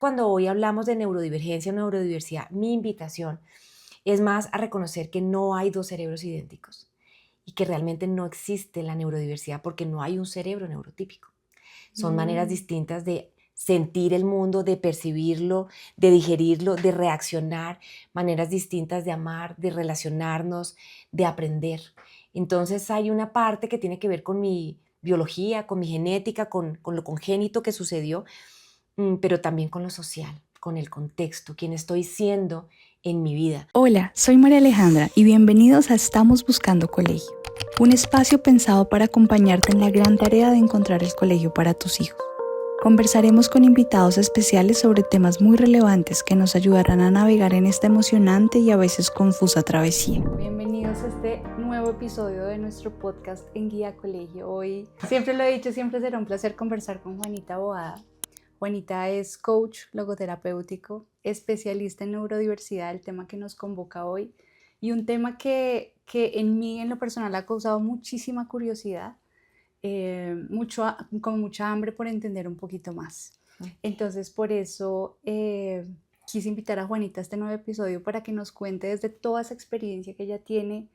Cuando hoy hablamos de neurodivergencia o neurodiversidad, mi invitación es más a reconocer que no hay dos cerebros idénticos y que realmente no existe la neurodiversidad porque no hay un cerebro neurotípico. Son maneras Mm, distintas de sentir el mundo, de percibirlo, de digerirlo, de reaccionar, maneras distintas de amar, de relacionarnos, de aprender. Entonces hay una parte que tiene que ver con mi biología, con mi genética, con lo congénito que sucedió, pero también con lo social, con el contexto, quién estoy siendo en mi vida. Hola, soy María Alejandra y bienvenidos a Estamos Buscando Colegio, un espacio pensado para acompañarte en la gran tarea de encontrar el colegio para tus hijos. Conversaremos con invitados especiales sobre temas muy relevantes que nos ayudarán a navegar en esta emocionante y a veces confusa travesía. Bienvenidos a este nuevo episodio de nuestro podcast en Guía Colegio. Hoy, siempre lo he dicho, siempre será un placer conversar con Juanita Boada. Juanita es coach logoterapéutico, especialista en neurodiversidad, el tema que nos convoca hoy, y un tema que en mí, en lo personal, ha causado muchísima curiosidad, con mucha hambre por entender un poquito más. Entonces, por eso quise invitar a Juanita a este nuevo episodio para que nos cuente desde toda esa experiencia que ella tiene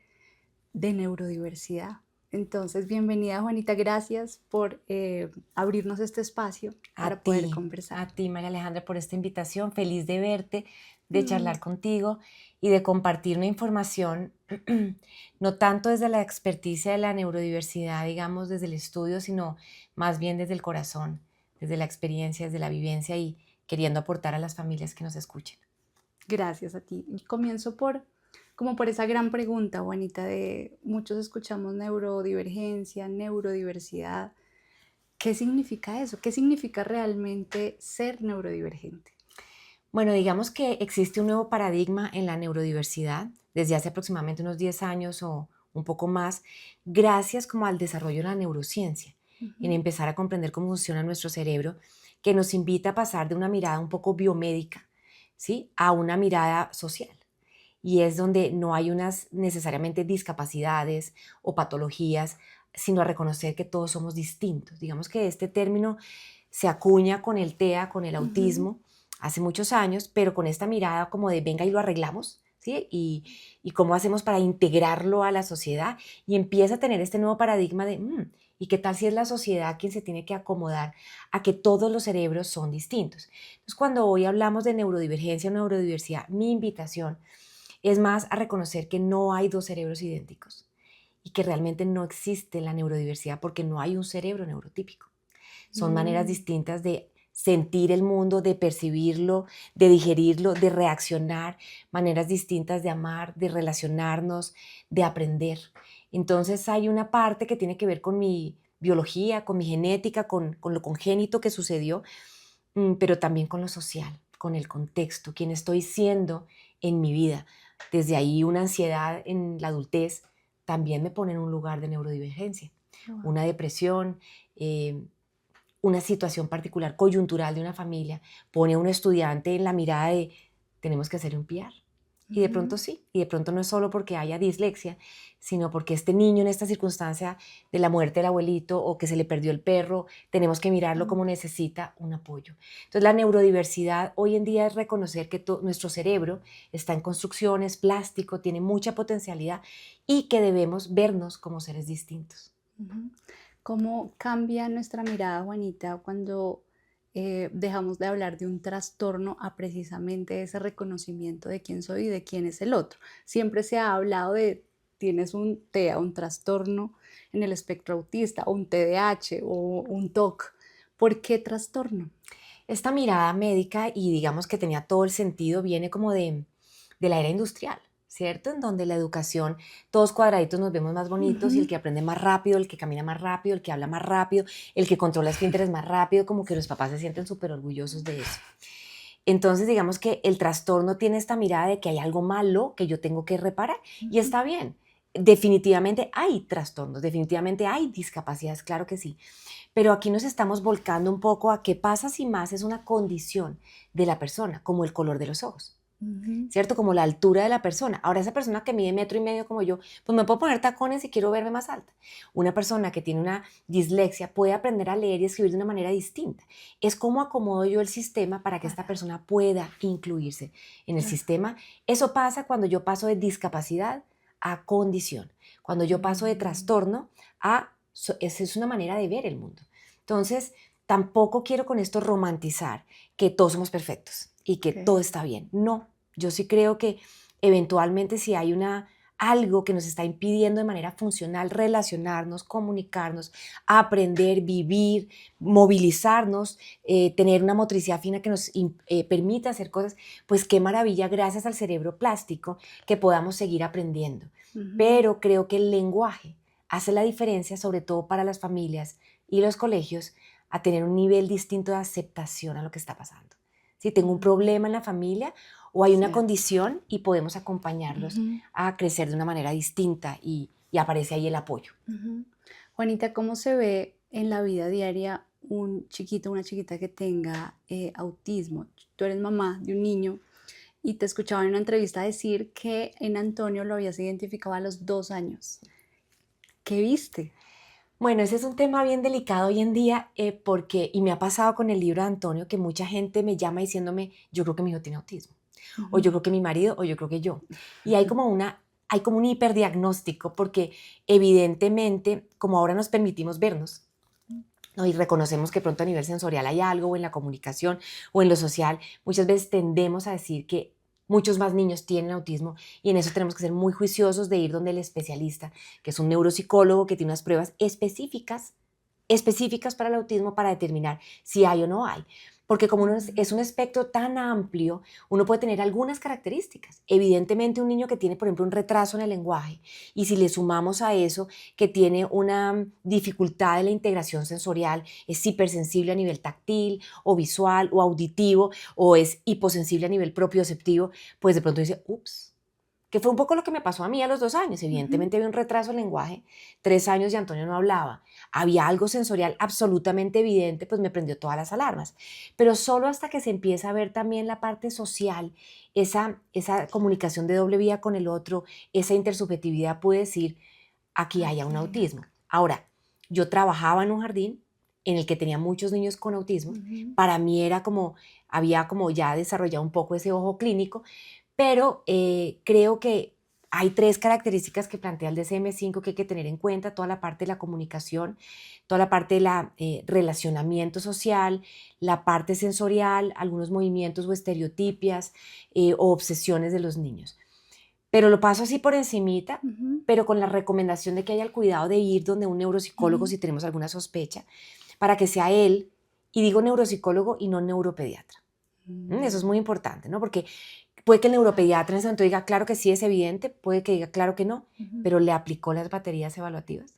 de neurodiversidad. Entonces, bienvenida Juanita, gracias por abrirnos este espacio para poder conversar. A ti, María Alejandra, por esta invitación. Feliz de verte, de charlar contigo y de compartir una información, no tanto desde la experticia de la neurodiversidad, digamos, desde el estudio, sino más bien desde el corazón, desde la experiencia, desde la vivencia y queriendo aportar a las familias que nos escuchen. Gracias a ti. Comienzo por esa gran pregunta, Juanita, de muchos escuchamos neurodivergencia, neurodiversidad. ¿Qué significa eso? ¿Qué significa realmente ser neurodivergente? Bueno, digamos que existe un nuevo paradigma en la neurodiversidad desde hace aproximadamente unos 10 años o un poco más, gracias como al desarrollo de la neurociencia, en empezar a comprender cómo funciona nuestro cerebro, que nos invita a pasar de una mirada un poco biomédica, ¿sí?, a una mirada social. Y es donde no hay unas necesariamente discapacidades o patologías, sino a reconocer que todos somos distintos. Digamos que este término se acuña con el TEA, con el autismo, hace muchos años, pero con esta mirada como de venga y lo arreglamos, ¿sí? Y cómo hacemos para integrarlo a la sociedad, y empieza a tener este nuevo paradigma de, ¿y qué tal si es la sociedad quien se tiene que acomodar a que todos los cerebros son distintos? Entonces, cuando hoy hablamos de neurodivergencia o neurodiversidad, mi invitación es más a reconocer que no hay dos cerebros idénticos y que realmente no existe la neurodiversidad porque no hay un cerebro neurotípico. Son maneras distintas de sentir el mundo, de percibirlo, de digerirlo, de reaccionar, maneras distintas de amar, de relacionarnos, de aprender. Entonces hay una parte que tiene que ver con mi biología, con mi genética, con lo congénito que sucedió, pero también con lo social, con el contexto, quién estoy siendo en mi vida. Desde ahí una ansiedad en la adultez también me pone en un lugar de neurodivergencia. Wow. Una depresión, una situación particular coyuntural de una familia pone a un estudiante en la mirada de tenemos que hacer un PR. Y de pronto sí, y de pronto no es solo porque haya dislexia, sino porque este niño en esta circunstancia de la muerte del abuelito o que se le perdió el perro, tenemos que mirarlo como necesita un apoyo. Entonces la neurodiversidad hoy en día es reconocer que nuestro cerebro está en construcciones, plástico, tiene mucha potencialidad y que debemos vernos como seres distintos. ¿Cómo cambia nuestra mirada, Juanita, cuando dejamos de hablar de un trastorno a precisamente ese reconocimiento de quién soy y de quién es el otro? Siempre se ha hablado de tienes un TEA, un trastorno en el espectro autista, o un TDAH o un TOC. ¿Por qué trastorno? Esta mirada médica, y digamos que tenía todo el sentido, viene como de la era industrial, ¿cierto? En donde la educación, todos cuadraditos nos vemos más bonitos y el que aprende más rápido, el que camina más rápido, el que habla más rápido, el que controla esfínteres más rápido, como que los papás se sienten súper orgullosos de eso. Entonces, digamos que el trastorno tiene esta mirada de que hay algo malo que yo tengo que reparar y está bien. Definitivamente hay trastornos, definitivamente hay discapacidades, claro que sí. Pero aquí nos estamos volcando un poco a qué pasa si más es una condición de la persona, como el color de los ojos. ¿cierto? Como la altura de la persona. Ahora, esa persona que mide 1,5 metros como yo, pues me puedo poner tacones si quiero verme más alta. Una persona que tiene una dislexia puede aprender a leer y escribir de una manera distinta. Es cómo acomodo yo el sistema para que esta persona pueda incluirse en el sistema. Eso pasa cuando yo paso de discapacidad a condición, cuando yo paso de trastorno a... Esa es una manera de ver el mundo. Entonces, tampoco quiero con esto romantizar que todos somos perfectos y que todo está bien. No, yo sí creo que eventualmente si hay algo que nos está impidiendo de manera funcional relacionarnos, comunicarnos, aprender, vivir, movilizarnos, tener una motricidad fina que nos permita hacer cosas, pues qué maravilla, gracias al cerebro plástico, que podamos seguir aprendiendo. Pero creo que el lenguaje hace la diferencia, sobre todo para las familias y los colegios, a tener un nivel distinto de aceptación a lo que está pasando. Si tengo un problema en la familia o hay una condición y podemos acompañarlos a crecer de una manera distinta y aparece ahí el apoyo. Juanita, ¿cómo se ve en la vida diaria un chiquito, una chiquita que tenga autismo? Tú eres mamá de un niño y te escuchaba en una entrevista decir que en Antonio lo habías identificado a los 2 años. ¿Qué viste? Bueno, ese es un tema bien delicado hoy en día y me ha pasado con el libro de Antonio, que mucha gente me llama diciéndome, yo creo que mi hijo tiene autismo, o yo creo que mi marido, o yo creo que yo. Y hay como un hiperdiagnóstico, porque evidentemente, como ahora nos permitimos vernos, ¿no? Y reconocemos que pronto a nivel sensorial hay algo, o en la comunicación, o en lo social, muchas veces tendemos a decir que muchos más niños tienen autismo y en eso tenemos que ser muy juiciosos de ir donde el especialista, que es un neuropsicólogo que tiene unas pruebas específicas para el autismo para determinar si hay o no hay. Porque como es un espectro tan amplio, uno puede tener algunas características. Evidentemente un niño que tiene, por ejemplo, un retraso en el lenguaje y si le sumamos a eso que tiene una dificultad en la integración sensorial, es hipersensible a nivel táctil o visual o auditivo o es hiposensible a nivel propioceptivo, pues de pronto dice, ups, que fue un poco lo que me pasó a mí a los 2 años. Evidentemente había un retraso en lenguaje, 3 años y Antonio no hablaba. Había algo sensorial absolutamente evidente, pues me prendió todas las alarmas. Pero solo hasta que se empieza a ver también la parte social, esa comunicación de doble vía con el otro, esa intersubjetividad, puede decir, aquí haya un autismo. Ahora, yo trabajaba en un jardín en el que tenía muchos niños con autismo. Para mí era había como ya desarrollado un poco ese ojo clínico, pero creo que hay 3 características que plantea el DSM-5 que hay que tener en cuenta: toda la parte de la comunicación, toda la parte de relacionamiento social, la parte sensorial, algunos movimientos o estereotipias o obsesiones de los niños. Pero lo paso así por encimita, pero con la recomendación de que haya el cuidado de ir donde un neuropsicólogo si tenemos alguna sospecha, para que sea él, y digo neuropsicólogo y no neuropediatra. Eso es muy importante, ¿no? Porque puede que el neuropediatra en ese momento diga, claro que sí, es evidente, puede que diga, claro que no, pero le aplicó las baterías evaluativas.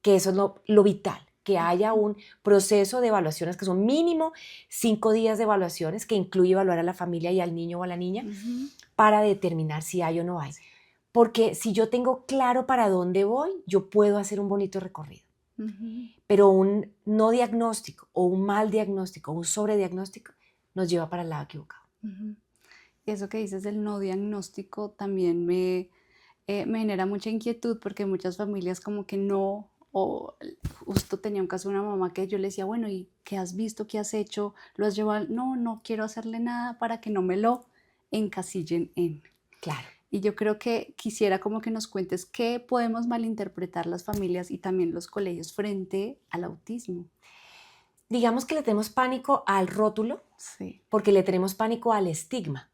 Que eso es lo vital, que haya un proceso de evaluaciones que son mínimo 5 días de evaluaciones, que incluye evaluar a la familia y al niño o a la niña para determinar si hay o no hay. Porque si yo tengo claro para dónde voy, yo puedo hacer un bonito recorrido. Pero un no diagnóstico o un mal diagnóstico o un sobrediagnóstico nos lleva para el lado equivocado. Y eso que dices del no diagnóstico también me genera mucha inquietud, porque muchas familias como que no, o justo tenía un caso de una mamá que yo le decía, bueno, ¿y qué has visto? ¿Qué has hecho? ¿Lo has llevado? No quiero hacerle nada para que no me lo encasillen en. Claro. Y yo creo que quisiera como que nos cuentes qué podemos malinterpretar las familias y también los colegios frente al autismo. Digamos que le tenemos pánico al rótulo, Sí. porque le tenemos pánico al estigma.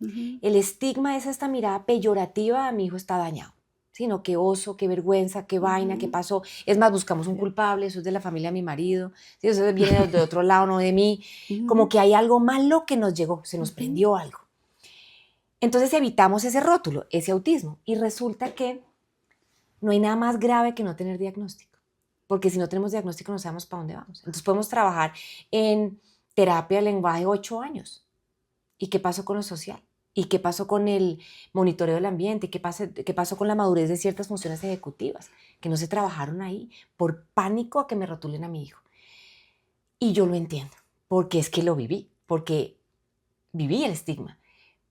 El estigma es esta mirada peyorativa a mi hijo está dañado. Sino qué oso, qué vergüenza, qué vaina, qué pasó. Es más, buscamos un culpable, eso es de la familia de mi marido, ¿sí? Eso viene de otro lado, no de mí. Como que hay algo malo que nos llegó, se nos prendió algo. Entonces evitamos ese rótulo, ese autismo. Y resulta que no hay nada más grave que no tener diagnóstico. Porque si no tenemos diagnóstico no sabemos para dónde vamos. Entonces podemos trabajar en terapia de lenguaje 8 años. ¿Y qué pasó con lo social? ¿Y qué pasó con el monitoreo del ambiente? ¿Qué pasó con la madurez de ciertas funciones ejecutivas? Que no se trabajaron ahí por pánico a que me rotulen a mi hijo. Y yo lo entiendo, porque es que lo viví, porque viví el estigma.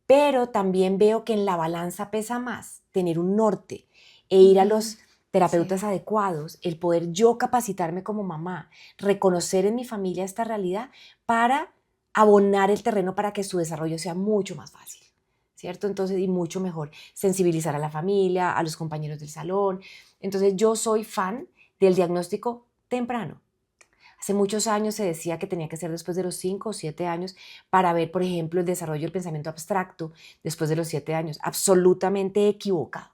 Pero también veo que en la balanza pesa más tener un norte e ir a los terapeutas adecuados, el poder yo capacitarme como mamá, reconocer en mi familia esta realidad para abonar el terreno para que su desarrollo sea mucho más fácil, ¿cierto? Entonces, y mucho mejor, sensibilizar a la familia, a los compañeros del salón. Entonces, yo soy fan del diagnóstico temprano. Hace muchos años se decía que tenía que ser después de los 5 o 7 años para ver, por ejemplo, el desarrollo del pensamiento abstracto después de los 7 años. Absolutamente equivocado.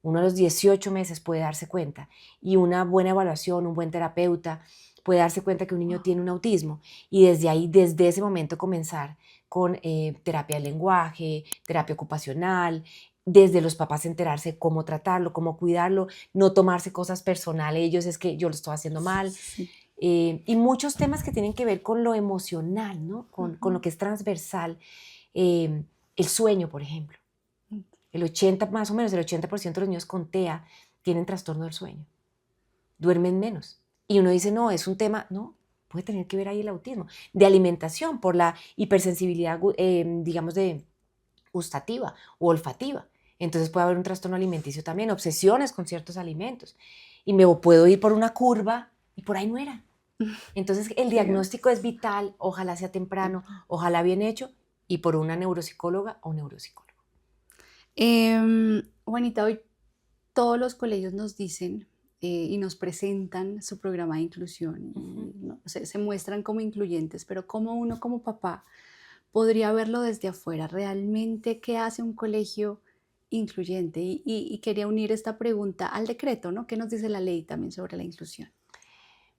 Uno a los 18 meses puede darse cuenta y una buena evaluación, un buen terapeuta puede darse cuenta que un niño tiene un autismo y desde ahí, desde ese momento comenzar con terapia del lenguaje, terapia ocupacional, desde los papás enterarse cómo tratarlo, cómo cuidarlo, no tomarse cosas personales, ellos es que yo lo estoy haciendo mal. Sí. Y muchos temas que tienen que ver con lo emocional, ¿no? Con lo que es transversal. El sueño, por ejemplo. Más o menos el 80% de los niños con TEA tienen trastorno del sueño. Duermen menos. Y uno dice, no, es un tema, no, puede tener que ver ahí el autismo. De alimentación, por la hipersensibilidad, digamos, de gustativa o olfativa. Entonces puede haber un trastorno alimenticio también, obsesiones con ciertos alimentos. Y me puedo ir por una curva y por ahí no era. Entonces el diagnóstico es vital, ojalá sea temprano, ojalá bien hecho, y por una neuropsicóloga o neuropsicólogo. Juanita, hoy todos los colegios nos dicen y nos presentan su programa de inclusión y ¿no? se muestran como incluyentes, pero ¿cómo uno como papá podría verlo desde afuera? ¿Realmente qué hace un colegio incluyente? Y quería unir esta pregunta al decreto, ¿no? ¿Qué nos dice la ley también sobre la inclusión?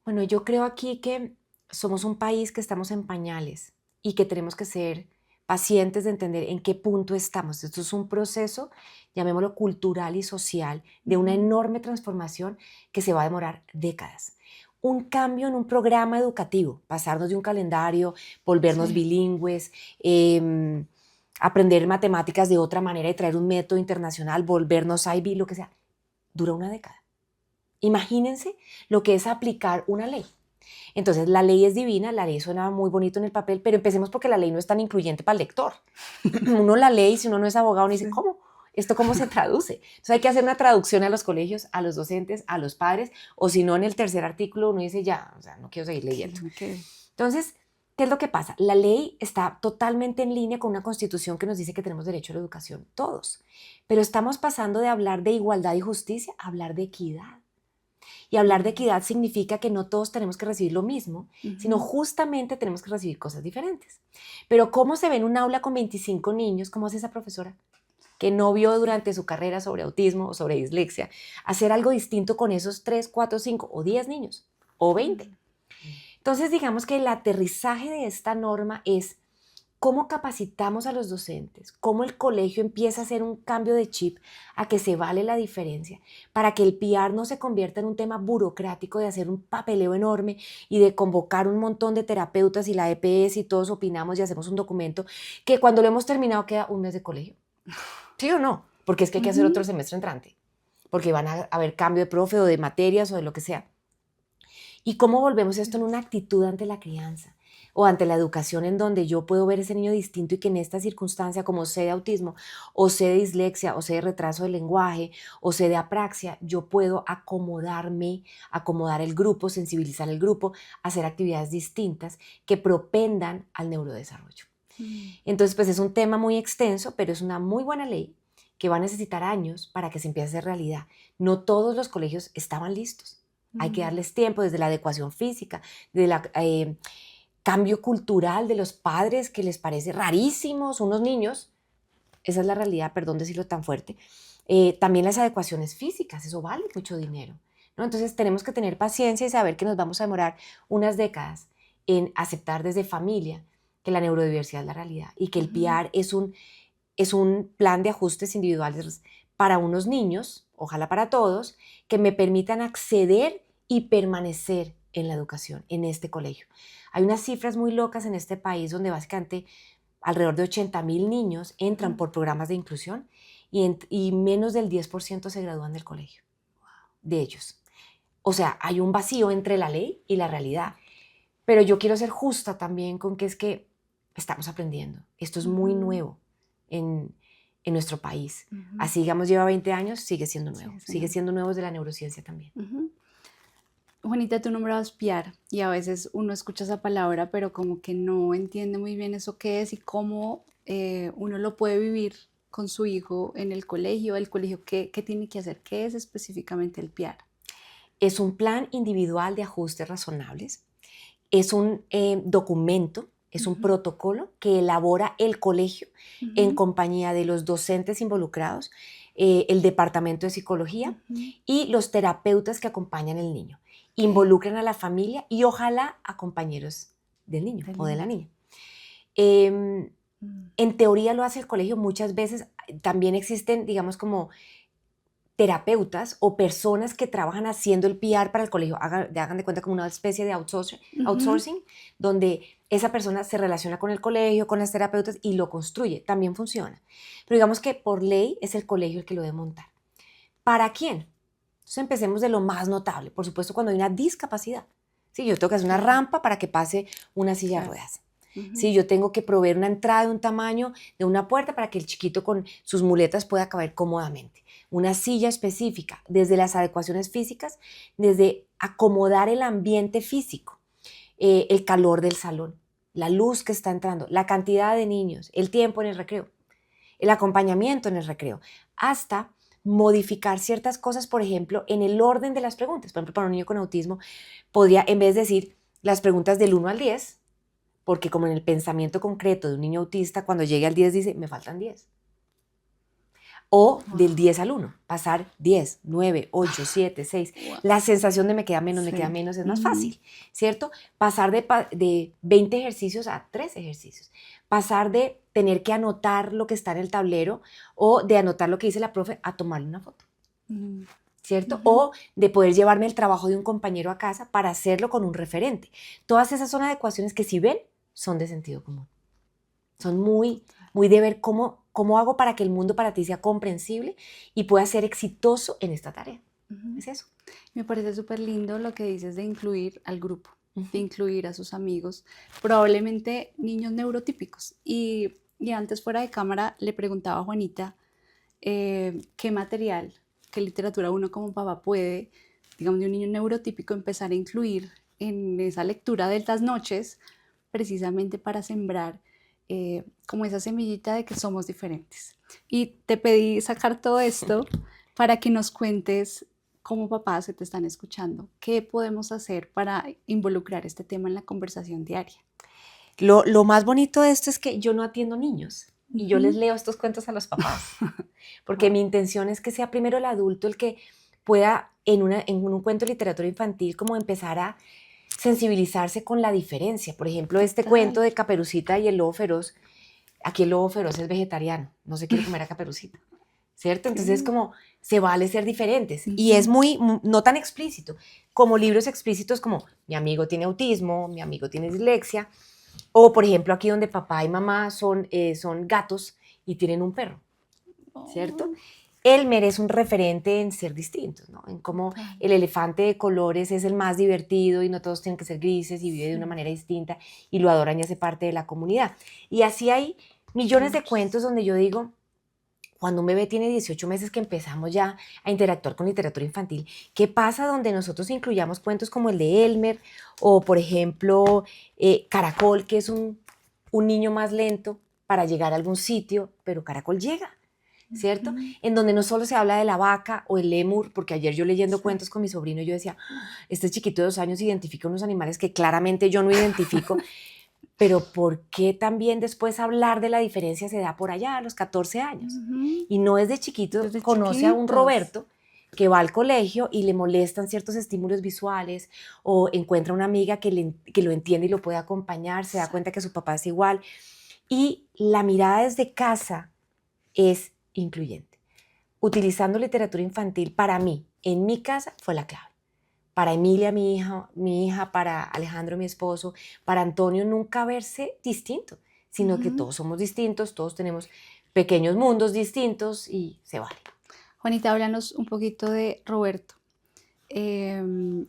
Bueno, yo creo aquí que somos un país que estamos en pañales y que tenemos que ser pacientes de entender en qué punto estamos. Esto es un proceso, llamémoslo cultural y social, de una enorme transformación que se va a demorar décadas. Un cambio en un programa educativo, pasarnos de un calendario, volvernos bilingües, aprender matemáticas de otra manera y traer un método internacional, volvernos IB, lo que sea, dura una década. Imagínense lo que es aplicar una ley. Entonces, la ley es divina, la ley suena muy bonito en el papel, pero empecemos porque la ley no es tan incluyente para el lector. Uno la lee y si uno no es abogado, uno dice, ¿cómo? ¿Esto cómo se traduce? Entonces hay que hacer una traducción a los colegios, a los docentes, a los padres, o si no, en el tercer artículo uno dice, ya, o sea, no quiero seguir leyendo. Entonces, ¿qué es lo que pasa? La ley está totalmente en línea con una constitución que nos dice que tenemos derecho a la educación, todos. Pero estamos pasando de hablar de igualdad y justicia a hablar de equidad. Y hablar de equidad significa que no todos tenemos que recibir lo mismo, sino justamente tenemos que recibir cosas diferentes. Pero ¿cómo se ve en un aula con 25 niños? ¿Cómo hace esa profesora que no vio durante su carrera sobre autismo o sobre dislexia hacer algo distinto con esos 3, 4, 5 o 10 niños o 20? Entonces, digamos que el aterrizaje de esta norma es cómo capacitamos a los docentes, cómo el colegio empieza a hacer un cambio de chip a que se vale la diferencia, para que el PR no se convierta en un tema burocrático de hacer un papeleo enorme y de convocar un montón de terapeutas y la EPS y todos opinamos y hacemos un documento que cuando lo hemos terminado queda un mes de colegio. ¿Sí o no? Porque es que hay que hacer otro semestre entrante, porque van a haber cambio de profe o de materias o de lo que sea. ¿Y cómo volvemos esto en una actitud ante la crianza? O ante la educación en donde yo puedo ver ese niño distinto y que en esta circunstancia, como sé de autismo, o sé de dislexia, o sé de retraso del lenguaje, o sé de apraxia, yo puedo acomodarme, acomodar el grupo, sensibilizar el grupo, hacer actividades distintas que propendan al neurodesarrollo. Entonces, pues es un tema muy extenso, pero es una muy buena ley que va a necesitar años para que se empiece a hacer realidad. No todos los colegios estaban listos. Hay que darles tiempo desde la adecuación física, de la cambio cultural de los padres que les parece rarísimos unos niños. Esa es la realidad, perdón decirlo tan fuerte. También las adecuaciones físicas, eso vale mucho dinero, ¿no? Entonces tenemos que tener paciencia y saber que nos vamos a demorar unas décadas en aceptar desde familia que la neurodiversidad es la realidad y que el PR es un plan de ajustes individuales para unos niños, ojalá para todos, que me permitan acceder y permanecer en la educación, en este colegio. Hay unas cifras muy locas en este país donde básicamente alrededor de 80,000 niños entran por programas de inclusión y menos del 10% se gradúan del colegio, de ellos. O sea, hay un vacío entre la ley y la realidad. Pero yo quiero ser justa también con que es que estamos aprendiendo. Esto es muy nuevo. en nuestro país. Ujú. Así, digamos, lleva 20 años, sigue siendo nuevo. Sigue siendo Sigue siendo nuevo desde la neurociencia también. Ujú. Juanita, tú nombrabas piar y a veces uno escucha esa palabra, pero como que no entiende muy bien eso qué es y cómo uno lo puede vivir con su hijo en el colegio. El colegio, ¿qué tiene que hacer? ¿Qué es específicamente el piar? Es un plan individual de ajustes razonables. Es un documento, es un Ujú. protocolo que elabora el colegio en Ujú. compañía de los docentes involucrados, el departamento de psicología Ujú. y los terapeutas que acompañan al niño. Ok. Involucran a la familia y ojalá a compañeros del niño Del o de la niño. niña. Em, Mm. en teoría lo hace el colegio, muchas veces también existen, digamos, como terapeutas o personas que trabajan haciendo el PR para el colegio, hagan de cuenta como una especie de Ujú. outsourcing, donde esa persona se relaciona con el colegio, con las terapeutas y lo construye. También funciona. Pero digamos que por ley es el colegio el que lo debe montar. ¿Para quién? Entonces empecemos de lo más notable. Por supuesto, cuando hay una discapacidad. Sí, yo tengo que hacer una Claro, rampa para que pase una silla de claro. ruedas. Ujú. Sí, yo tengo que proveer una entrada de un tamaño de una puerta para que el chiquito con sus muletas pueda caber cómodamente. Una silla específica, desde las adecuaciones físicas, desde acomodar el ambiente físico, el calor del salón, la luz que está entrando, la cantidad de niños, el tiempo en el recreo, el acompañamiento en el recreo, hasta modificar ciertas cosas, por ejemplo, en el orden de las preguntas. Por ejemplo, para un niño con autismo, podría, en vez de decir las preguntas del 1 al 10, porque como en el pensamiento concreto de un niño autista, cuando llegue al 10 dice, me faltan 10. O del Wow. 10 al 1, pasar 10, 9, 8, 7, 6. Wow. La sensación de me queda Sí. menos es más Ujú. fácil, ¿cierto? Pasar de 20 ejercicios a 3 ejercicios. Pasar de tener que anotar lo que está en el tablero o de anotar lo que dice la profe a tomarle una foto, Ujú. ¿cierto? Ujú. O de poder llevarme el trabajo de un compañero a casa para hacerlo con un referente. Todas esas son adecuaciones que si ven, son de sentido común. Son muy de ver cómo hago para que el mundo para ti sea comprensible y pueda ser exitoso en esta tarea. Ujú. Es eso. Me parece súper lindo lo que dices de incluir al grupo, de Ujú. incluir a sus amigos, probablemente niños neurotípicos. Y antes fuera de cámara le preguntaba a Juanita qué material, qué literatura uno como papá puede, digamos, de un niño neurotípico empezar a incluir en esa lectura de estas noches, precisamente para sembrar como esa semillita de que somos diferentes. Y te pedí sacar todo esto para que nos cuentes como papás que te están escuchando, qué podemos hacer para involucrar este tema en la conversación diaria. Lo más bonito de esto es que yo no atiendo niños y yo les Ujú. leo estos cuentos a los papás, porque Wow. mi intención es que sea primero el adulto el que pueda en un cuento de literatura infantil como empezar a sensibilizarse con la diferencia. Por ejemplo, este cuento Total. de Caperucita y el lobo feroz. Aquí el lobo feroz es vegetariano, no se quiere comer a Caperucita, ¿cierto? Entonces es Okay. como, se vale ser diferentes. Y es Ujú. no tan explícito, como libros explícitos como mi amigo tiene autismo, mi amigo tiene dislexia, o por ejemplo aquí donde papá y mamá son gatos y tienen un perro, ¿cierto? Oh, Elmer es un referente en ser distintos, ¿no? En cómo total. el elefante de colores es el más divertido y no todos tienen que ser grises y vive de una Sí, manera distinta y lo adoran y hace parte de la comunidad. Y así hay millones de muchos. cuentos donde yo digo, cuando un bebé tiene 18 meses que empezamos ya a interactuar con literatura infantil, ¿qué pasa donde nosotros incluyamos cuentos como el de Elmer o, por ejemplo, Caracol, que es un niño más lento para llegar a algún sitio, pero Caracol llega? ¿Cierto? Ujú. En donde no solo se habla de la vaca o el lémur, porque ayer yo leyendo Sí. cuentos con mi sobrino, yo decía, este chiquito de 2 años identifica unos animales que claramente yo no identifico, pero ¿por qué también después hablar de la diferencia se da por allá a los 14 años? Ujú. Y no es de chiquito, Desde conoce a un chiquitos. Roberto que va al colegio y le molestan ciertos estímulos visuales o encuentra una amiga que lo entiende y lo puede acompañar, se da cuenta que su papá es igual. Y la mirada desde casa es incluyente. Utilizando literatura infantil para mí, en mi casa, fue la clave. Para Emilia, mi hija, para Alejandro, mi esposo, para Antonio, nunca verse distinto, sino que Ujú. todos somos distintos, todos tenemos pequeños mundos distintos y se vale. Juanita, háblanos un poquito de Roberto.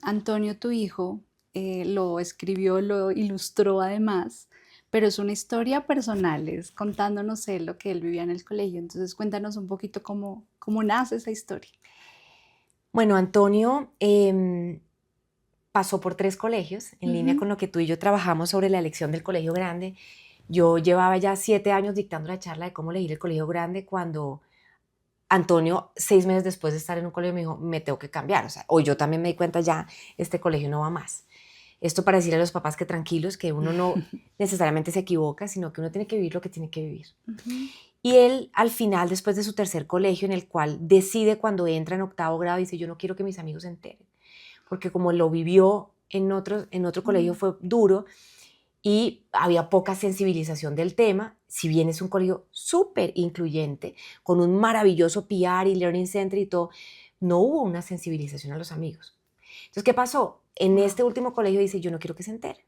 Antonio, tu hijo, lo escribió, lo ilustró además, pero es una historia personal, es contándonos él lo que él vivía en el colegio. Entonces cuéntanos un poquito cómo nace esa historia. Bueno, Antonio pasó por 3 colegios, en línea con lo que tú y yo trabajamos sobre la elección del colegio grande. Yo llevaba ya 7 años dictando la charla de cómo elegir el colegio grande cuando Antonio, 6 meses después de estar en un colegio, me dijo, me tengo que cambiar. O sea, o yo también me di cuenta, ya este colegio no va más. Esto para decirle a los papás que tranquilos, que uno no necesariamente se equivoca, sino que uno tiene que vivir lo que tiene que vivir. Y él, al final, después de su tercer colegio, en el cual decide cuando entra en 8º grado, dice, yo no quiero que mis amigos se enteren. Porque como lo vivió en otro colegio fue duro y había poca sensibilización del tema, si bien es un colegio súper incluyente, con un maravilloso PR y Learning Center y todo, no hubo una sensibilización a los amigos. Entonces, ¿qué pasó? En este último colegio dice, yo no quiero que se enteren.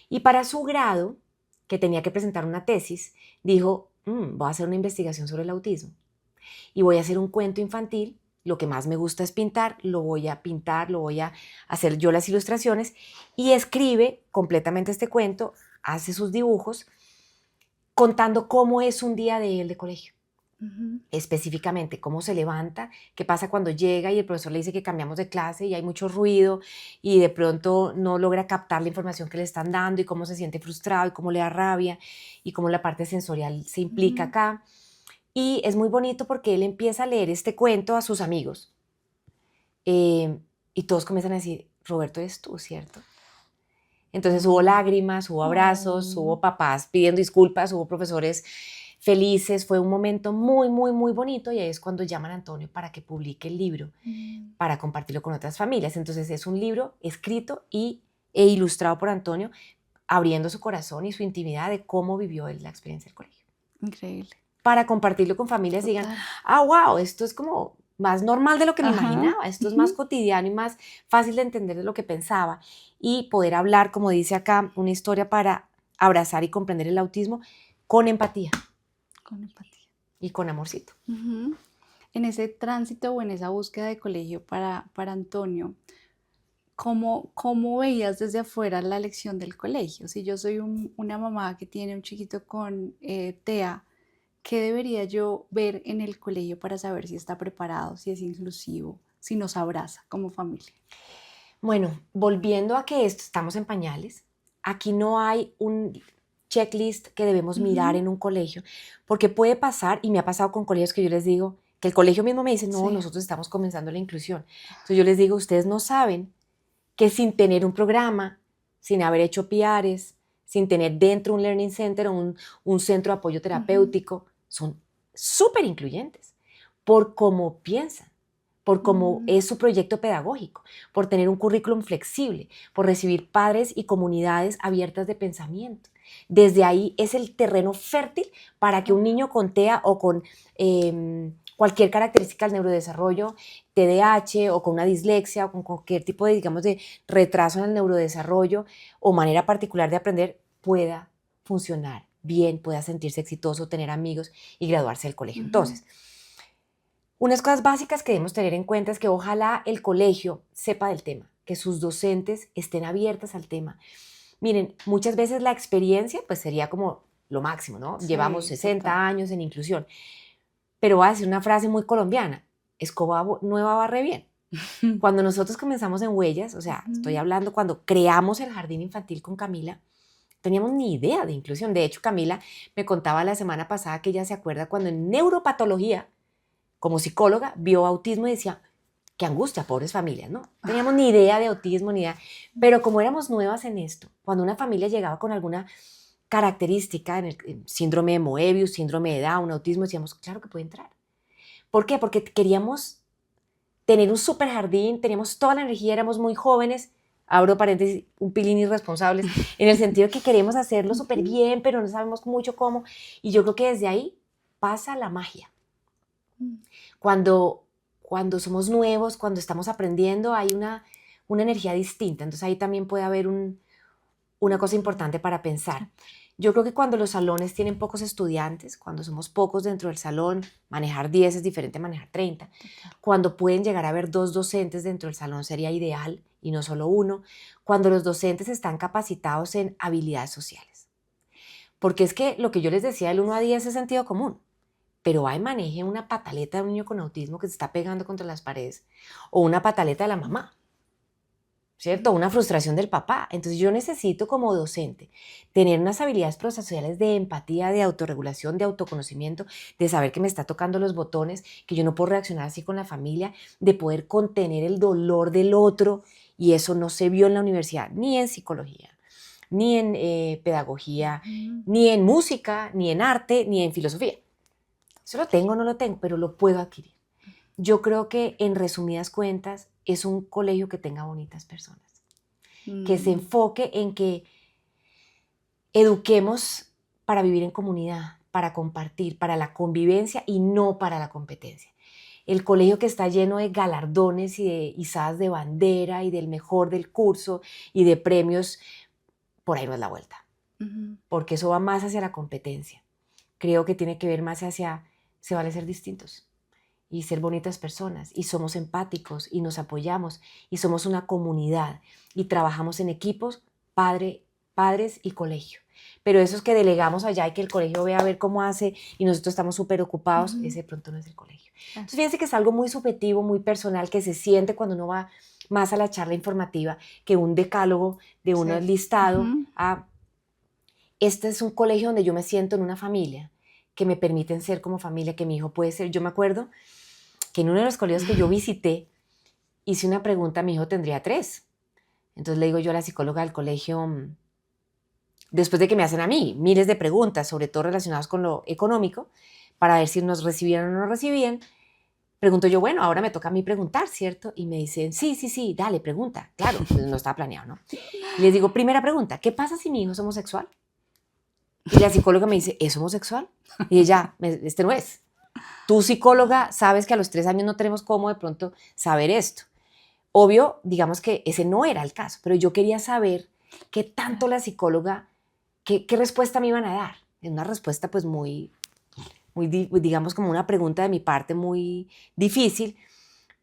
Y para su grado, que tenía que presentar una tesis, dijo, voy a hacer una investigación sobre el autismo y voy a hacer un cuento infantil. Lo que más me gusta es pintar, lo voy a pintar, lo voy a hacer yo las ilustraciones, y escribe completamente este cuento, hace sus dibujos, contando cómo es un día de él de colegio. Específicamente cómo se levanta, qué pasa cuando llega y el profesor le dice que cambiamos de clase y hay mucho ruido y de pronto no logra captar la información que le están dando y cómo se siente frustrado y cómo le da rabia y cómo la parte sensorial se implica acá. Y es muy bonito porque él empieza a leer este cuento a sus amigos y todos comienzan a decir, Roberto, eres tú, ¿cierto? Entonces hubo lágrimas, hubo abrazos, hubo papás pidiendo disculpas, hubo profesores felices. Fue un momento muy, muy, muy bonito, y ahí es cuando llaman a Antonio para que publique el libro, para compartirlo con otras familias. Entonces es un libro escrito e ilustrado por Antonio, abriendo su corazón y su intimidad de cómo vivió él la experiencia del colegio. Increíble. Para compartirlo con familias. Total. Digan, wow, esto es como más normal de lo que me imaginaba, esto es más cotidiano y más fácil de entender de lo que pensaba, y poder hablar, como dice acá, una historia para abrazar y comprender el autismo con empatía. Con empatía. Y con amorcito. En ese tránsito o en esa búsqueda de colegio para Antonio, ¿cómo veías desde afuera la elección del colegio? Si yo soy una mamá que tiene un chiquito con TEA, ¿qué debería yo ver en el colegio para saber si está preparado, si es inclusivo, si nos abraza como familia? Bueno, volviendo a que estamos en pañales, aquí no hay un checklist que debemos mirar en un colegio, porque puede pasar, y me ha pasado con colegios que yo les digo, que el colegio mismo me dice, no, nosotros estamos comenzando la inclusión. Entonces yo les digo, ustedes no saben que sin tener un programa, sin haber hecho PRs, sin tener dentro un Learning Center o un centro de apoyo terapéutico, son súper incluyentes por cómo piensan, por cómo es su proyecto pedagógico, por tener un currículum flexible, por recibir padres y comunidades abiertas de pensamiento. Desde ahí es el terreno fértil para que un niño con TEA o con cualquier característica del neurodesarrollo, TDAH o con una dislexia o con cualquier tipo de, digamos, de retraso en el neurodesarrollo o manera particular de aprender, pueda funcionar bien, pueda sentirse exitoso, tener amigos y graduarse del colegio. Entonces, unas cosas básicas que debemos tener en cuenta es que ojalá el colegio sepa del tema, que sus docentes estén abiertas al tema. Miren, muchas veces la experiencia pues sería como lo máximo, ¿no? Sí, llevamos 60 años en inclusión. Pero voy a decir una frase muy colombiana, escoba nueva barre bien. Cuando nosotros comenzamos en Huellas, o sea, estoy hablando cuando creamos el jardín infantil con Camila, teníamos ni idea de inclusión. De hecho, Camila me contaba la semana pasada que ella se acuerda cuando en neuropatología, como psicóloga, vio autismo y decía, qué angustia, pobres familias, ¿no? Teníamos ni idea de autismo, ni idea. Pero como éramos nuevas en esto, cuando una familia llegaba con alguna característica en el síndrome de Moebius, síndrome de Down, autismo, decíamos, claro que puede entrar. ¿Por qué? Porque queríamos tener un súper jardín, teníamos toda la energía, éramos muy jóvenes, abro paréntesis, un pilín irresponsables, en el sentido de que queremos hacerlo súper bien, pero no sabemos mucho cómo. Y yo creo que desde ahí pasa la magia. Cuando somos nuevos, cuando estamos aprendiendo, hay una energía distinta. Entonces ahí también puede haber una cosa importante para pensar. Yo creo que cuando los salones tienen pocos estudiantes, cuando somos pocos dentro del salón, manejar 10 es diferente a manejar 30. Cuando pueden llegar a haber 2 docentes dentro del salón sería ideal y no solo uno. Cuando los docentes están capacitados en habilidades sociales. Porque es que lo que yo les decía del 1 a 10 es sentido común. Pero hay maneje una pataleta de un niño con autismo que se está pegando contra las paredes. O una pataleta de la mamá, ¿cierto? Una frustración del papá. Entonces yo necesito como docente tener unas habilidades prosociales de empatía, de autorregulación, de autoconocimiento, de saber que me está tocando los botones, que yo no puedo reaccionar así con la familia, de poder contener el dolor del otro. Y eso no se vio en la universidad, ni en psicología, ni en pedagogía, ni en música, ni en arte, ni en filosofía. Eso lo tengo o no lo tengo, pero lo puedo adquirir. Yo creo que, en resumidas cuentas, es un colegio que tenga bonitas personas, que se enfoque en que eduquemos para vivir en comunidad, para compartir, para la convivencia y no para la competencia. El colegio que está lleno de galardones y de izadas de bandera y del mejor del curso y de premios, por ahí no es la vuelta, porque eso va más hacia la competencia. Creo que tiene que ver más hacia, se vale ser distintos y ser bonitas personas, y somos empáticos y nos apoyamos y somos una comunidad y trabajamos en equipos, padres y colegio. Pero esos que delegamos allá y que el colegio ve a ver cómo hace y nosotros estamos súper ocupados, ese de pronto no es el colegio. Entonces fíjense que es algo muy subjetivo, muy personal, que se siente cuando uno va más a la charla informativa que un decálogo de un listado a... Este es un colegio donde yo me siento en una familia, que me permiten ser como familia, que mi hijo puede ser. Yo me acuerdo que en uno de los colegios que yo visité, hice una pregunta, mi hijo tendría 3. Entonces le digo yo a la psicóloga del colegio, después de que me hacen a mí miles de preguntas, sobre todo relacionadas con lo económico, para ver si nos recibían o no nos recibían, pregunto yo, bueno, ahora me toca a mí preguntar, ¿cierto? Y me dicen, sí, dale, pregunta. Claro, pues no estaba planeado, ¿no? Y les digo, primera pregunta, ¿qué pasa si mi hijo es homosexual? Y la psicóloga me dice, ¿es homosexual? Y ella, este no es. Tú, psicóloga, sabes que a los 3 años no tenemos cómo de pronto saber esto. Obvio, digamos que ese no era el caso, pero yo quería saber qué tanto la psicóloga, qué respuesta me iban a dar. Es una respuesta pues muy, digamos, como una pregunta de mi parte muy difícil,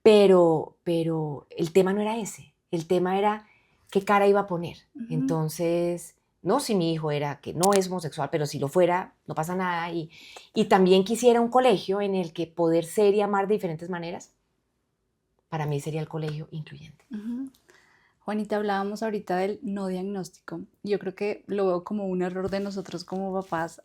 pero el tema no era ese. El tema era qué cara iba a poner. Entonces... no si mi hijo era que no es homosexual, pero si lo fuera, no pasa nada. Y también quisiera un colegio en el que poder ser y amar de diferentes maneras. Para mí sería el colegio incluyente. Juanita, hablábamos ahorita del no diagnóstico. Yo creo que lo veo como un error de nosotros como papás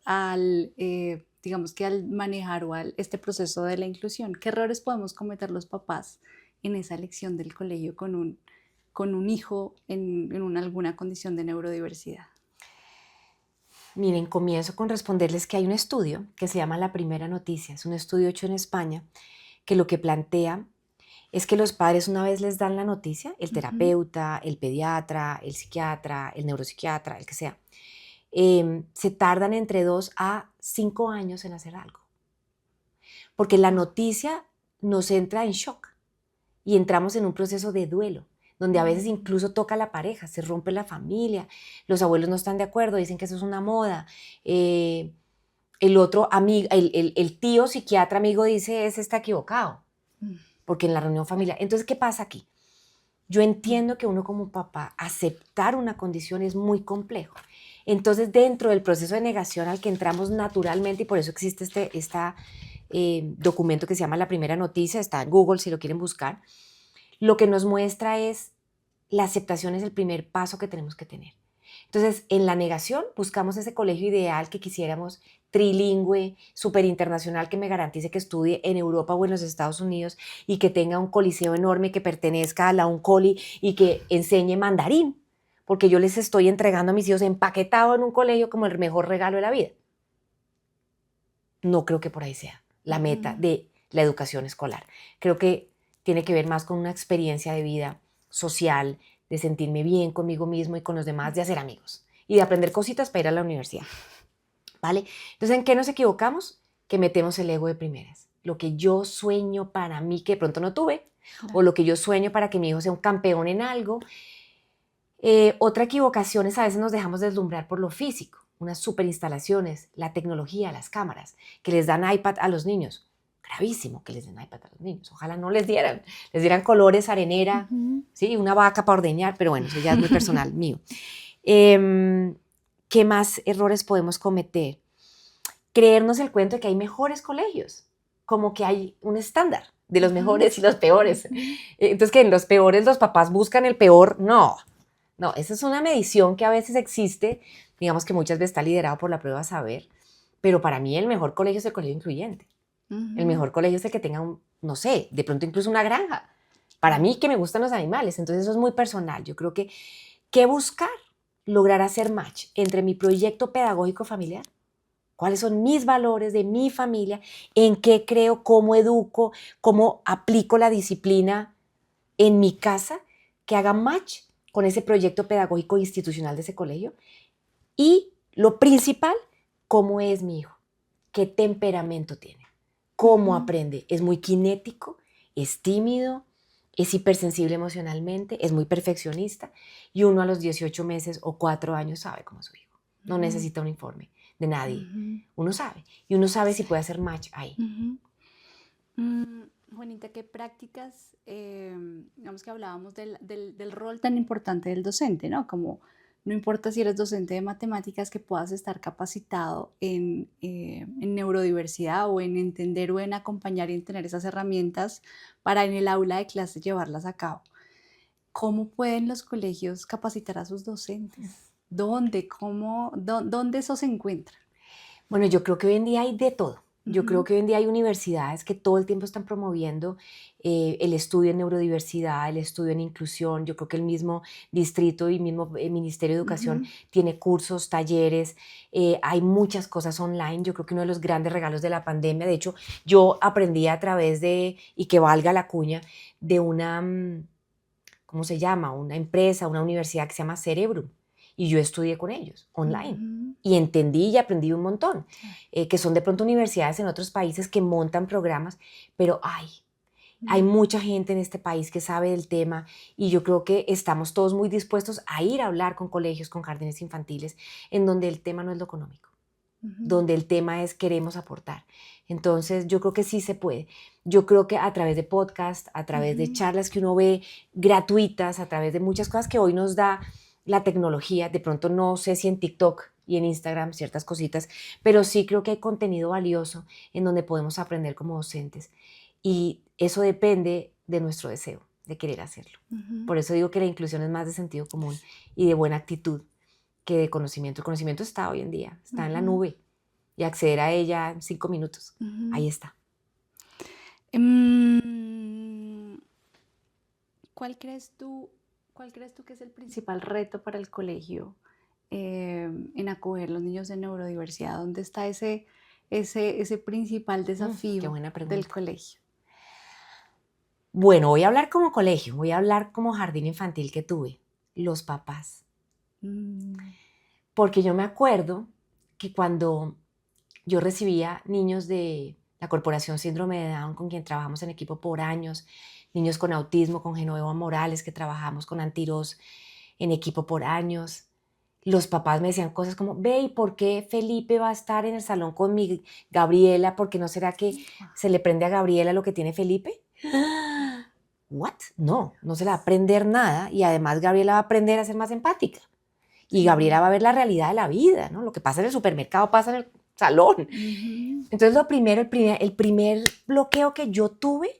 digamos que al manejar este proceso de la inclusión. ¿Qué errores podemos cometer los papás en esa elección del colegio con un hijo en alguna condición de neurodiversidad? Miren, comienzo con responderles que hay un estudio que se llama La Primera Noticia. Es un estudio hecho en España que lo que plantea es que los padres, una vez les dan la noticia, el terapeuta, el pediatra, el psiquiatra, el neuropsiquiatra, el que sea, se tardan entre 2 a 5 años en hacer algo. Porque la noticia nos entra en shock y entramos en un proceso de duelo, donde a veces incluso toca a la pareja, se rompe la familia, los abuelos no están de acuerdo, dicen que eso es una moda, el otro amigo, el tío psiquiatra amigo dice, ese está equivocado, porque en la reunión familiar. Entonces, ¿qué pasa aquí? Yo entiendo que uno como papá, aceptar una condición es muy complejo. Entonces, dentro del proceso de negación al que entramos naturalmente, y por eso existe este documento que se llama La Primera Noticia, está en Google si lo quieren buscar, lo que nos muestra es la aceptación es el primer paso que tenemos que tener. Entonces, en la negación buscamos ese colegio ideal que quisiéramos, trilingüe, súper internacional, que me garantice que estudie en Europa o en los Estados Unidos y que tenga un coliseo enorme que pertenezca a la Uncoli y que enseñe mandarín, porque yo les estoy entregando a mis hijos empaquetado en un colegio como el mejor regalo de la vida. No creo que por ahí sea la meta de la educación escolar. Creo que tiene que ver más con una experiencia de vida social, de sentirme bien conmigo mismo y con los demás, de hacer amigos y de aprender cositas para ir a la universidad, ¿vale? Entonces, ¿en qué nos equivocamos? Que metemos el ego de primeras. Lo que yo sueño para mí, que de pronto no tuve, o lo que yo sueño para que mi hijo sea un campeón en algo. Otra equivocación es a veces nos dejamos deslumbrar por lo físico, unas super instalaciones, la tecnología, las cámaras, que les dan iPad a los niños. Gravísimo que les den iPad a los niños. Ojalá no les dieran colores, arenera, ¿sí? Una vaca para ordeñar, pero bueno, eso ya es muy personal mío. ¿Qué más errores podemos cometer? Creernos el cuento de que hay mejores colegios, como que hay un estándar de los mejores y los peores. Entonces, que en los peores los papás buscan el peor. No, esa es una medición que a veces existe, digamos que muchas veces está liderado por la prueba saber, pero para mí el mejor colegio es el colegio incluyente. El mejor colegio es el que tenga, no sé, de pronto incluso una granja. Para mí, que me gustan los animales, entonces eso es muy personal. Yo creo que, ¿qué buscar? Lograr hacer match entre mi proyecto pedagógico familiar, cuáles son mis valores de mi familia, en qué creo, cómo educo, cómo aplico la disciplina en mi casa, que haga match con ese proyecto pedagógico institucional de ese colegio. Y lo principal, cómo es mi hijo, qué temperamento tiene, cómo aprende. Es muy cinético, es tímido, es hipersensible emocionalmente, es muy perfeccionista, y uno a los 18 meses o 4 años sabe cómo es su hijo. No necesita un informe de nadie. Uno sabe. Y uno sabe si puede hacer match ahí. Juanita, ¿qué prácticas, digamos que hablábamos del rol tan importante del docente, ¿no? Como no importa si eres docente de matemáticas, que puedas estar capacitado en neurodiversidad o en entender o en acompañar y en tener esas herramientas para en el aula de clase llevarlas a cabo. ¿Cómo pueden los colegios capacitar a sus docentes? ¿Dónde? ¿Cómo? ¿Dónde eso se encuentra? Bueno, yo creo que hoy en día hay de todo. Yo creo que hoy en día hay universidades que todo el tiempo están promoviendo el estudio en neurodiversidad, el estudio en inclusión. Yo creo que el mismo distrito y mismo Ministerio de Educación tiene cursos, talleres, hay muchas cosas online. Yo creo que uno de los grandes regalos de la pandemia, de hecho, yo aprendí a través de, y que valga la cuña, de una, ¿cómo se llama? Una empresa, una universidad que se llama Cerebrum. Y yo estudié con ellos online y entendí y aprendí un montón, que son de pronto universidades en otros países que montan programas, pero hay mucha gente en este país que sabe del tema, y yo creo que estamos todos muy dispuestos a ir a hablar con colegios, con jardines infantiles, en donde el tema no es lo económico, donde el tema es queremos aportar. Entonces yo creo que sí se puede. Yo creo que a través de podcast, a través de charlas que uno ve gratuitas, a través de muchas cosas que hoy nos da la tecnología, de pronto no sé si en TikTok y en Instagram ciertas cositas, pero sí creo que hay contenido valioso en donde podemos aprender como docentes, y eso depende de nuestro deseo de querer hacerlo. Por eso digo que la inclusión es más de sentido común y de buena actitud que de conocimiento. El conocimiento está hoy en día, está en la nube, y acceder a ella en 5 minutos, ahí está. ¿Cuál crees tú que es el principal reto para el colegio en acoger los niños de neurodiversidad? ¿Dónde está ese principal desafío Qué buena pregunta. del colegio? Bueno, voy a hablar como colegio, voy a hablar como jardín infantil que tuve, los papás. Porque yo me acuerdo que cuando yo recibía niños de la Corporación Síndrome de Down, con quien trabajamos en equipo por años, niños con autismo, con Genoveva Morales, que trabajamos con Antiros en equipo por años, los papás me decían cosas como, ve, ¿y por qué Felipe va a estar en el salón con mi Gabriela? ¿Por qué no será que se le prende a Gabriela lo que tiene Felipe? ¿What? No se le va a aprender nada, y además Gabriela va a aprender a ser más empática. Y Gabriela va a ver la realidad de la vida, ¿no? Lo que pasa en el supermercado pasa en el salón. Entonces lo primero, el primer bloqueo que yo tuve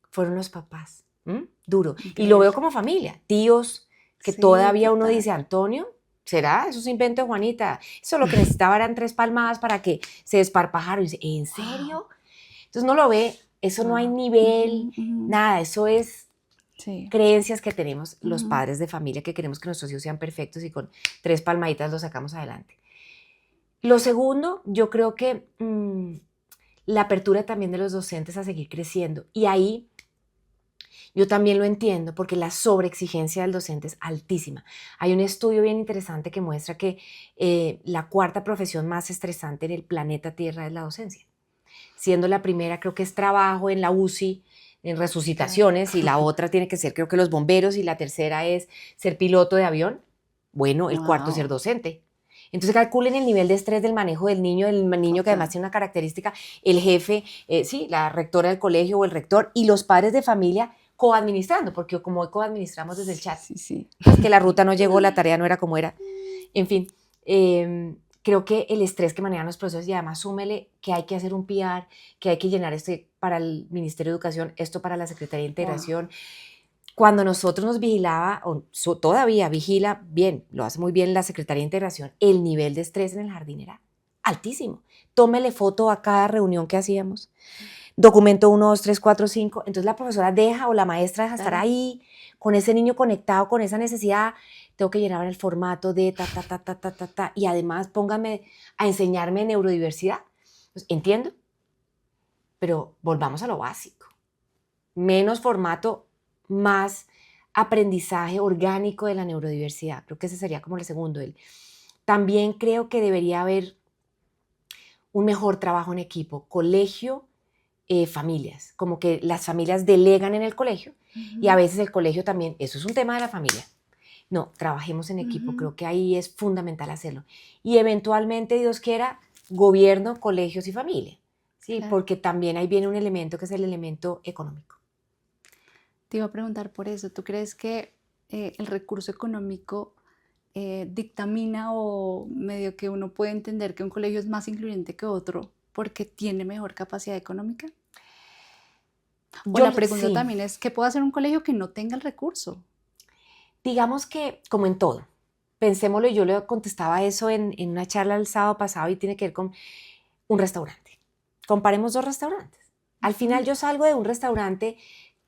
fueron los papás. Duro. Y lo veo como familia, tíos, que todavía uno dice, Antonio, ¿será? Eso es invento de Juanita. Eso lo que necesitaba eran 3 palmadas para que se desparpajaron. Y dice, ¿en serio? Entonces no lo ve, eso no hay nivel, nada, eso es creencias que tenemos los padres de familia, que queremos que nuestros hijos sean perfectos y con 3 palmaditas los sacamos adelante. Lo segundo, yo creo que la apertura también de los docentes a seguir creciendo, y ahí yo también lo entiendo, porque la sobreexigencia del docente es altísima. Hay un estudio bien interesante que muestra que la 4ª profesión más estresante en el planeta Tierra es la docencia, siendo la primera, creo que es trabajo en la UCI, en resucitaciones, y la otra tiene que ser, creo que los bomberos, y la tercera es ser piloto de avión. Bueno, el cuarto es ser docente. Entonces calculen el nivel de estrés del manejo del niño que además tiene una característica, el jefe, la rectora del colegio o el rector, y los padres de familia coadministrando, porque como hoy coadministramos desde el chat, es que la ruta no llegó, la tarea no era como era, en fin. Creo que el estrés que manejan los profesores, y además súmele que hay que hacer un PR, que hay que llenar para el Ministerio de Educación, esto para la Secretaría de Integración. Wow. Cuando nosotros nos vigilaba, o todavía vigila bien, lo hace muy bien la Secretaría de Integración, el nivel de estrés en el jardín era altísimo. Tómele foto a cada reunión que hacíamos. Documento 1, 2, 3, 4, 5. Entonces la profesora deja o la maestra deja estar ahí con ese niño conectado, con esa necesidad. Tengo que llenar el formato de ta. Y además póngame a enseñarme neurodiversidad. Pues, entiendo, pero volvamos a lo básico. Menos formato, más aprendizaje orgánico de la neurodiversidad. Creo que ese sería como el segundo. También creo que debería haber un mejor trabajo en equipo, colegio, familias, como que las familias delegan en el colegio y a veces el colegio también, eso es un tema de la familia. No, trabajemos en equipo, creo que ahí es fundamental hacerlo. Y eventualmente, Dios quiera, gobierno, colegios y familia, ¿sí? Claro. Porque también ahí viene un elemento que es el elemento económico. Te iba a preguntar por eso, ¿tú crees que el recurso económico dictamina o medio que uno puede entender que un colegio es más incluyente que otro porque tiene mejor capacidad económica? O la pregunta sí. También es, ¿qué puede hacer un colegio que no tenga el recurso? Digamos que, como en todo, pensémoslo, yo le contestaba eso en una charla el sábado pasado y tiene que ver con un restaurante. Comparemos 2 restaurantes. Al final yo salgo de un restaurante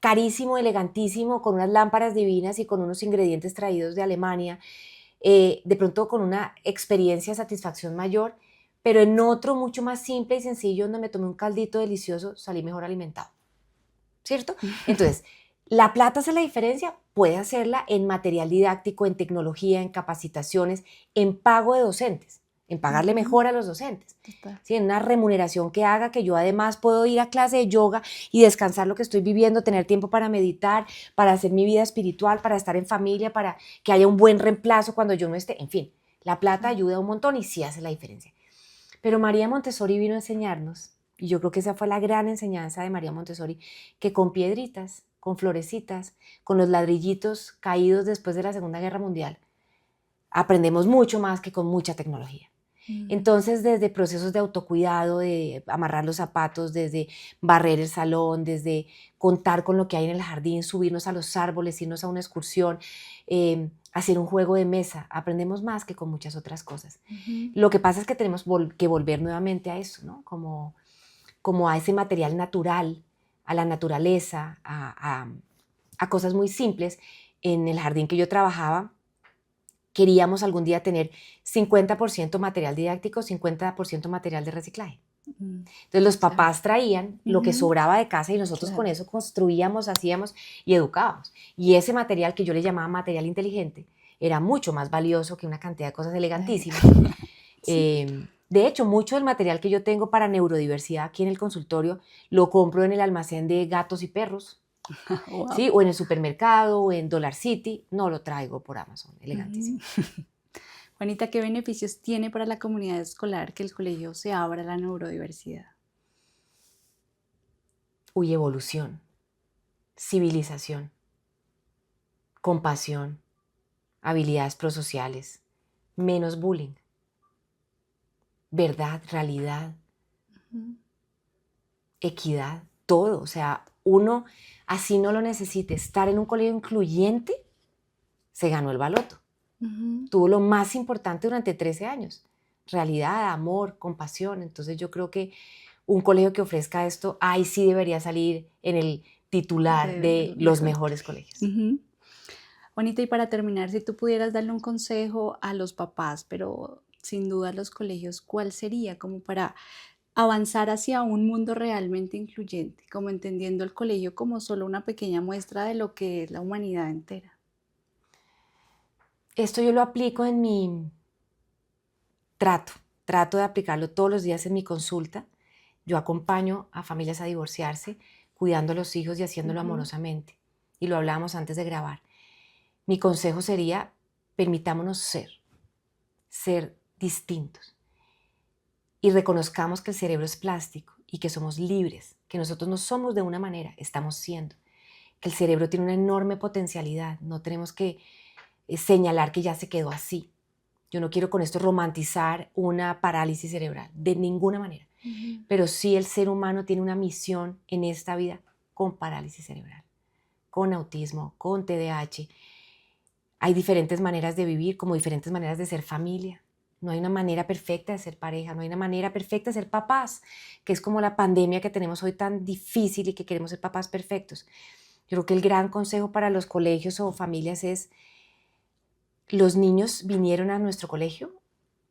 carísimo, elegantísimo, con unas lámparas divinas y con unos ingredientes traídos de Alemania, de pronto con una experiencia de satisfacción mayor, pero en otro mucho más simple y sencillo, donde me tomé un caldito delicioso, salí mejor alimentado. ¿Cierto? Entonces, ¿la plata hace la diferencia? Puede hacerla en material didáctico, en tecnología, en capacitaciones, en pago de docentes, en pagarle mejor a los docentes, ¿sí? En una remuneración que haga que yo además puedo ir a clase de yoga y descansar lo que estoy viviendo, tener tiempo para meditar, para hacer mi vida espiritual, para estar en familia, para que haya un buen reemplazo cuando yo no esté. En fin, la plata ayuda un montón y sí hace la diferencia. Pero María Montessori vino a enseñarnos, y yo creo que esa fue la gran enseñanza de María Montessori, que con piedritas, con florecitas, con los ladrillitos caídos después de la Segunda Guerra Mundial, aprendemos mucho más que con mucha tecnología. Entonces, desde procesos de autocuidado, de amarrar los zapatos, desde barrer el salón, desde contar con lo que hay en el jardín, subirnos a los árboles, irnos a una excursión, hacer un juego de mesa, aprendemos más que con muchas otras cosas. Lo que pasa es que tenemos que volver nuevamente a eso, ¿no? Como a ese material natural, a la naturaleza, a cosas muy simples. En el jardín que yo trabajaba, queríamos algún día tener 50% material didáctico, 50% material de reciclaje. Entonces los papás traían lo que sobraba de casa y nosotros con eso construíamos, hacíamos y educábamos. Y ese material que yo le llamaba material inteligente era mucho más valioso que una cantidad de cosas elegantísimas. Sí. De hecho, mucho del material que yo tengo para neurodiversidad aquí en el consultorio lo compro en el almacén de gatos y perros. Wow. ¿Sí? O en el supermercado o en Dollar City, no lo traigo por Amazon, elegantísimo. Juanita, ¿qué beneficios tiene para la comunidad escolar que el colegio se abra a la neurodiversidad? Evolución, civilización, compasión, habilidades prosociales, menos bullying, verdad, realidad, equidad, todo, o sea, uno, así no lo necesite, estar en un colegio incluyente, se ganó el baloto. Tuvo lo más importante durante 13 años, realidad, amor, compasión. Entonces yo creo que un colegio que ofrezca esto, ahí sí debería salir en el titular de los mejores colegios. Juanita, y para terminar, si tú pudieras darle un consejo a los papás, pero sin duda a los colegios, ¿cuál sería como para avanzar hacia un mundo realmente incluyente, como entendiendo el colegio como solo una pequeña muestra de lo que es la humanidad entera? Esto yo lo aplico en mi trato de aplicarlo todos los días en mi consulta. Yo acompaño a familias a divorciarse, cuidando a los hijos y haciéndolo amorosamente. Y lo hablábamos antes de grabar. Mi consejo sería, permitámonos ser distintos. Y reconozcamos que el cerebro es plástico y que somos libres, que nosotros no somos de una manera, estamos siendo. Que el cerebro tiene una enorme potencialidad, no tenemos que señalar que ya se quedó así. Yo no quiero con esto romantizar una parálisis cerebral, de ninguna manera. Pero sí el ser humano tiene una misión en esta vida con parálisis cerebral, con autismo, con TDAH. Hay diferentes maneras de vivir, como diferentes maneras de ser familia. No hay una manera perfecta de ser pareja, no hay una manera perfecta de ser papás, que es como la pandemia que tenemos hoy tan difícil y que queremos ser papás perfectos. Yo creo que el gran consejo para los colegios o familias es: los niños vinieron a nuestro colegio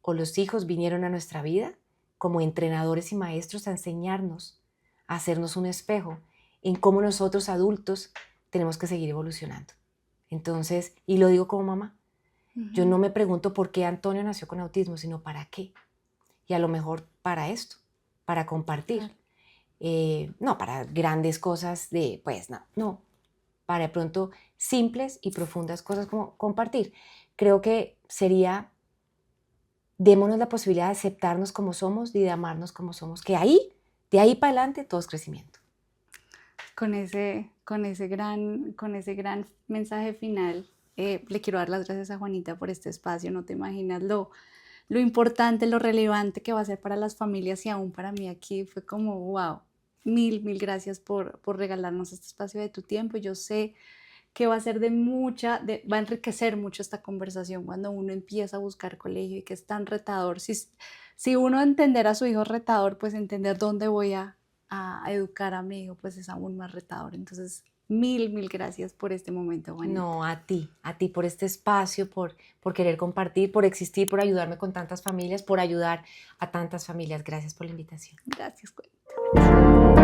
o los hijos vinieron a nuestra vida como entrenadores y maestros a enseñarnos, a hacernos un espejo en cómo nosotros adultos tenemos que seguir evolucionando. Entonces, y lo digo como mamá, yo no me pregunto por qué Antonio nació con autismo, sino para qué. Y a lo mejor para esto, para compartir. No para grandes cosas de, pues no, para de pronto simples y profundas cosas como compartir. Creo que sería, démonos la posibilidad de aceptarnos como somos y de amarnos como somos, que de ahí para adelante todo es crecimiento. Con ese gran mensaje final, le quiero dar las gracias a Juanita por este espacio. No te imaginas lo importante, lo relevante que va a ser para las familias, y aún para mí aquí fue como wow. Mil gracias por regalarnos este espacio de tu tiempo. Yo sé que va a ser va a enriquecer mucho esta conversación cuando uno empieza a buscar colegio, y que es tan retador. Si uno entender a su hijo retador, pues entender dónde voy a educar a mi hijo, pues es aún más retador. Entonces, mil gracias por este momento, Juanita. No, a ti por este espacio, por querer compartir, por existir, por ayudarme con tantas familias, por ayudar a tantas familias. Gracias por la invitación. Gracias, Juanita.